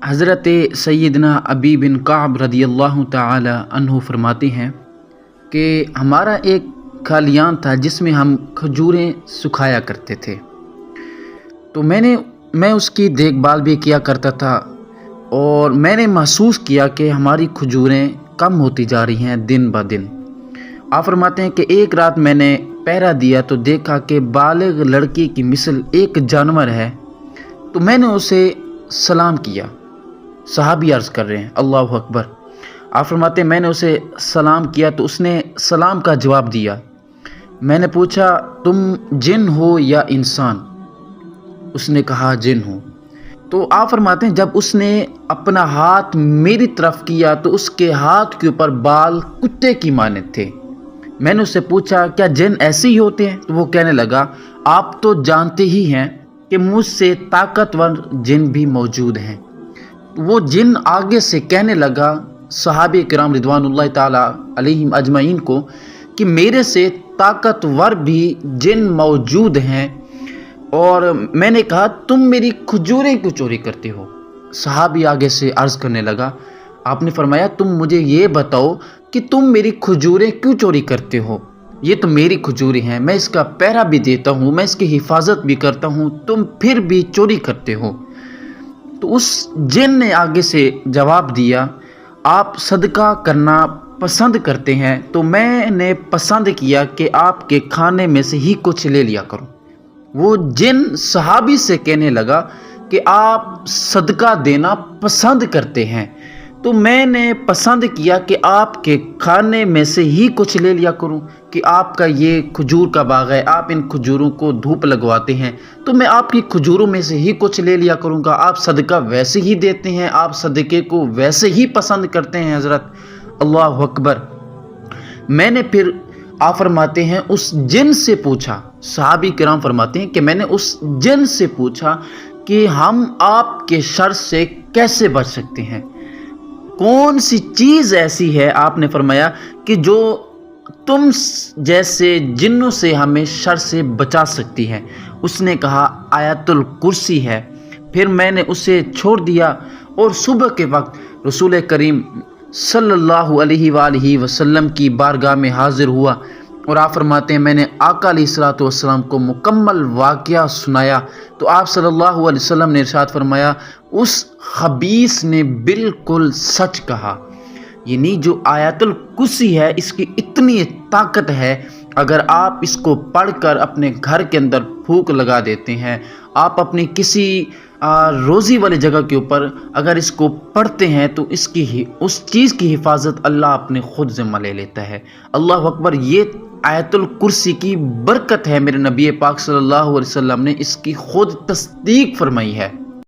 حضرت سیدنا ابی بن کعب رضی اللہ تعالی عنہ فرماتے ہیں کہ ہمارا ایک کھلیان تھا جس میں ہم کھجوریں سکھایا کرتے تھے، تو میں اس کی دیکھ بھال بھی کیا کرتا تھا، اور میں نے محسوس کیا کہ ہماری کھجوریں کم ہوتی جا رہی ہیں دن بہ دن۔ آپ فرماتے ہیں کہ ایک رات میں نے پہرا دیا تو دیکھا کہ بالغ لڑکی کی مثل ایک جانور ہے، تو میں نے اسے سلام کیا۔ صحابی عرض کر رہے ہیں اللہ اکبر۔ آپ فرماتے ہیں میں نے اسے سلام کیا تو اس نے سلام کا جواب دیا۔ میں نے پوچھا تم جن ہو یا انسان؟ اس نے کہا جن ہوں۔ تو آپ فرماتے ہیں جب اس نے اپنا ہاتھ میری طرف کیا تو اس کے ہاتھ کے اوپر بال کتے کی مانند تھے۔ میں نے اس سے پوچھا کیا جن ایسے ہی ہوتے ہیں؟ تو وہ کہنے لگا آپ تو جانتے ہی ہیں کہ مجھ سے طاقتور جن بھی موجود ہیں۔ وہ جن آگے سے کہنے لگا صحابہ کرام رضوان اللہ تعالی علیہم اجمعین کو کہ میرے سے طاقتور بھی جن موجود ہیں، اور میں نے کہا تم میری کھجوریں کیوں چوری کرتے ہو؟ صحابی آگے سے عرض کرنے لگا، آپ نے فرمایا تم مجھے یہ بتاؤ کہ تم میری کھجوریں کیوں چوری کرتے ہو؟ یہ تو میری کھجوریں ہیں، میں اس کا پہرا بھی دیتا ہوں، میں اس کی حفاظت بھی کرتا ہوں، تم پھر بھی چوری کرتے ہو۔ تو اس جن نے آگے سے جواب دیا آپ صدقہ کرنا پسند کرتے ہیں تو میں نے پسند کیا کہ آپ کے کھانے میں سے ہی کچھ لے لیا کروں۔ وہ جن صحابی سے کہنے لگا کہ آپ صدقہ دینا پسند کرتے ہیں تو میں نے پسند کیا کہ آپ کے کھانے میں سے ہی کچھ لے لیا کروں، کہ آپ کا یہ کھجور کا باغ ہے، آپ ان کھجوروں کو دھوپ لگواتے ہیں تو میں آپ کی کھجوروں میں سے ہی کچھ لے لیا کروں گا۔ آپ صدقہ ویسے ہی دیتے ہیں، آپ صدقے کو ویسے ہی پسند کرتے ہیں حضرت، اللہ اکبر۔ میں نے پھر آپ فرماتے ہیں اس جن سے پوچھا، صحابی کرام فرماتے ہیں کہ میں نے اس جن سے پوچھا کہ ہم آپ کے شر سے کیسے بچ سکتے ہیں؟ کون سی چیز ایسی ہے؟ آپ نے فرمایا کہ جو تم جیسے جنوں سے ہمیں شر سے بچا سکتی ہے۔ اس نے کہا آیت الکرسی ہے۔ پھر میں نے اسے چھوڑ دیا اور صبح کے وقت رسول کریم صلی اللہ علیہ وآلہ وسلم کی بارگاہ میں حاضر ہوا، اور آپ فرماتے ہیں میں نے آقا علیہ الصلوۃ والسلام کو مکمل واقعہ سنایا تو آپ صلی اللہ علیہ وسلم نے ارشاد فرمایا اس خبیث نے بالکل سچ کہا۔ یعنی جو آیت الکرسی ہے اس کی اتنی طاقت ہے، اگر آپ اس کو پڑھ کر اپنے گھر کے اندر پھونک لگا دیتے ہیں، آپ اپنی کسی روزی والی جگہ کے اوپر اگر اس کو پڑھتے ہیں تو اس چیز کی حفاظت اللہ اپنے خود ذمہ لے لیتا ہے۔ اللہ اکبر۔ یہ آیت الکرسی کی برکت ہے، میرے نبی پاک صلی اللہ علیہ وسلم نے اس کی خود تصدیق فرمائی ہے۔